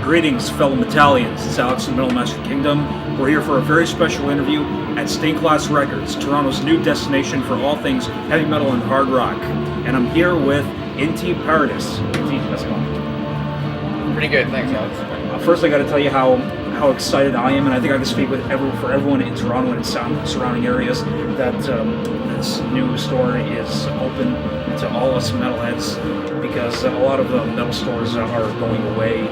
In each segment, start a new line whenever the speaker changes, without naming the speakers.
Greetings, fellow Metallians. It's Alex from Metal Master Kingdom. We're here for a very special interview at Stained Class Records, Toronto's new destination for all things heavy metal and hard rock. And I'm here with Inti Paredes. Inti, how's it going?
Pretty good, thanks, Alex.
First, I got to tell you how excited I am, and I think I can speak for everyone in Toronto and surrounding areas that this new store is open to all us metalheads, because a lot of the metal stores are going away.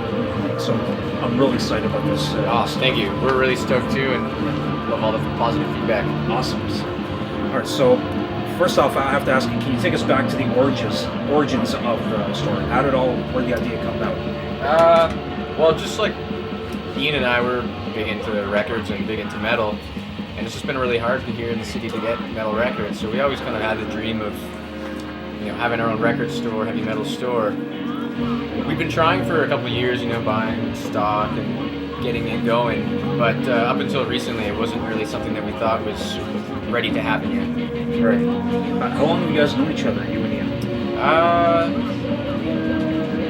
So I'm really excited about this.
Awesome, thank you. We're really stoked too, and love all the positive feedback.
Awesome. All right, so first off, I have to ask you, can you take us back to the origins of the store? Where did the idea come about?
Well, just like Ian and I were big into records and big into metal, and it's just been really hard here in the city to get metal records. So we always kind of had the dream of, having our own record store, heavy metal store. We've been trying for a couple of years, buying stock and getting it going, but up until recently, it wasn't really something that we thought was ready to happen yet.
Right. How long have you guys known each other, you and
Ian?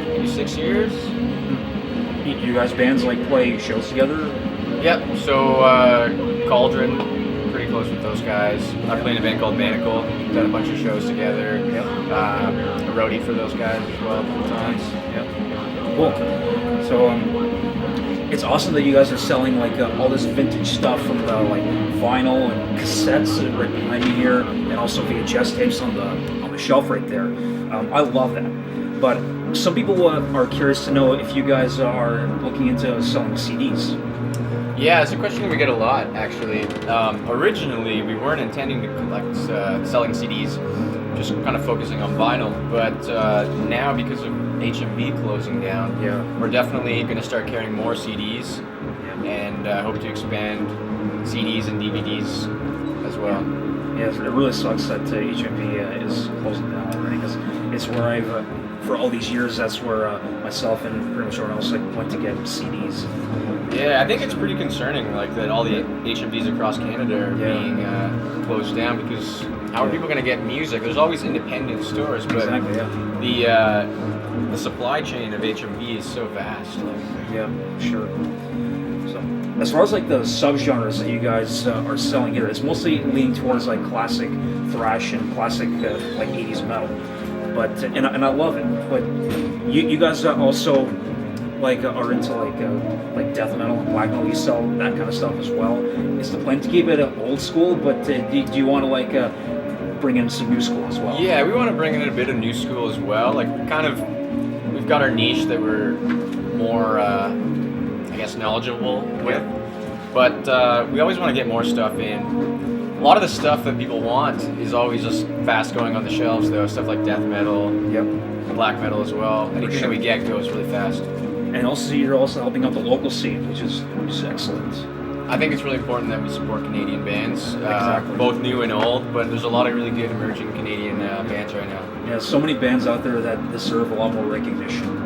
Maybe 6 years.
You guys bands play shows together?
Yep. So Cauldron, pretty close with those guys. I play in a band called Manacle. We've done a bunch of shows together.
Yep.
A roadie for those guys as well. Times.
Yep. Cool. So it's awesome that you guys are selling all this vintage stuff from the vinyl and cassettes right behind me here, and also VHS tapes on the shelf right there. I love that. But some people are curious to know if you guys are looking into selling CDs.
Yeah, it's a question we get a lot, actually. Originally, we weren't intending to collect selling CDs, just kind of focusing on vinyl. But now, because of HMV closing down, we're definitely going to start carrying more CDs, and hope to expand CDs and DVDs as well.
Yeah, it really sucks that HMV is closing down already, because it's where for all these years, that's where myself and pretty much everyone else went to get CDs.
Yeah, I think it's pretty concerning, that all the HMVs across Canada are being closed down, because how are people going to get music? There's always independent stores, but
exactly,
the supply chain of HMV is so vast.
Yeah, sure. So, as far as the subgenres that you guys are selling here, it's mostly leaning towards classic thrash and classic 80s metal. But and I love it. But you guys also are into death metal and black metal. You sell that kind of stuff as well. Is the plan to keep it old school, but do you want to bring in some new school as well?
Yeah, we want to bring in a bit of new school as well. We've got our niche that we're more knowledgeable with, but we always want to get more stuff in. A lot of the stuff that people want is always just fast going on the shelves, though. Stuff like death metal, black metal as well. Anything that we get goes really fast.
And also, you're also helping out the local scene, which is excellent.
I think it's really important that we support Canadian bands,
exactly.
Both new and old. But there's a lot of really good emerging Canadian bands right now.
Yeah, so many bands out there that deserve a lot more recognition.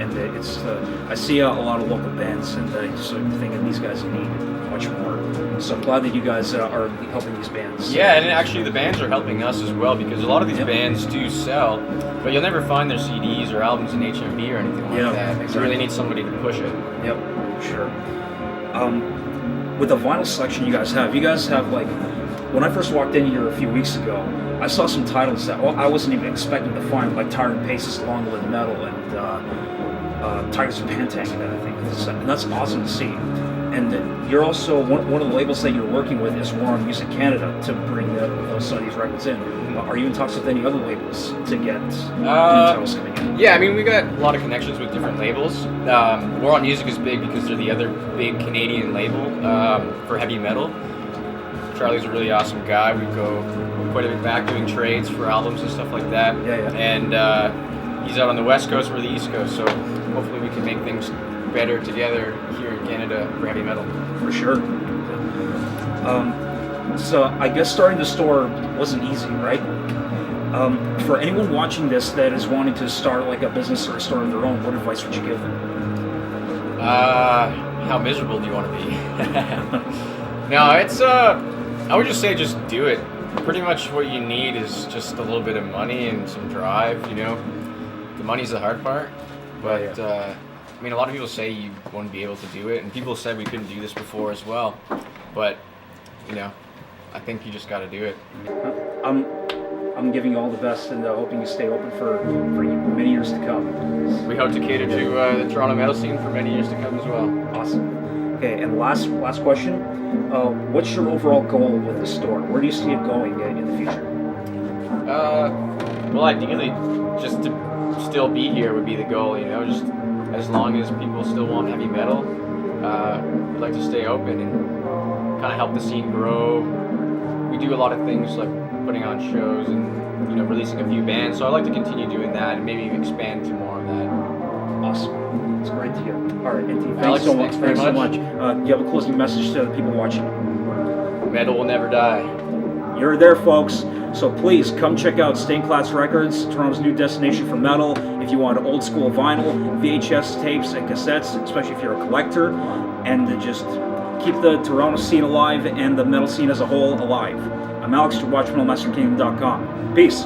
And it's I see a lot of local bands, and I just think that these guys need much more. So I'm glad that you guys are helping these bands.
Yeah, and actually the bands are helping us as well, because a lot of these bands do sell, but you'll never find their CDs or albums in HMV or anything like that.
Exactly.
You really need somebody to push it.
Yep, sure. With the vinyl selection you guys have when I first walked in here a few weeks ago, I saw some titles that I wasn't even expecting to find, like Tyrant Pace's Long Live Metal and Tigers of Pantang and everything. And that's awesome to see. And you're also, one of the labels that you're working with is War on Music Canada to bring some of these records in. Are you in talks with any other labels to get new titles coming in?
Yeah, I mean, we got a lot of connections with different labels. War on Music is big because they're the other big Canadian label for heavy metal. Charlie's a really awesome guy. We go quite a bit back doing trades for albums and stuff like that. And he's out on the West Coast, we're the East Coast, so hopefully we can make things better together here in Canada for heavy metal.
For sure. So I guess starting the store wasn't easy, right? For anyone watching this that is wanting to start a business or a store of their own, what advice would you give them?
How miserable do you want to be? No, it's I would just say just do it. Pretty much what you need is just a little bit of money and some drive, The money's the hard part, but mean, a lot of people say you wouldn't be able to do it, and people said we couldn't do this before as well. But, you know, I think you just got to do it.
I'm giving you all the best and hoping you stay open for many years to come.
We hope to cater to the Toronto metal scene for many years to come as well.
Awesome. Okay, and last question. What's your overall goal with the store? Where do you see it going in the future?
Well, ideally, just to still be here would be the goal, you know, just as long as people still want heavy metal, we'd like to stay open and kind of help the scene grow. We do a lot of things like putting on shows and, you know, releasing a few bands, so I'd like to continue doing that and maybe expand to more of that.
Awesome. It's great to hear. All right, Inti,
Alex,
thanks so much. Do you have a closing message to the people watching?
Metal will never die.
You're there, folks. So please come check out Stained Glass Records, Toronto's new destination for metal. If you want old school vinyl, VHS tapes, and cassettes, especially if you're a collector, and to just keep the Toronto scene alive and the metal scene as a whole alive. I'm Alex, you're watching MetalMasterKingdom.com. Peace.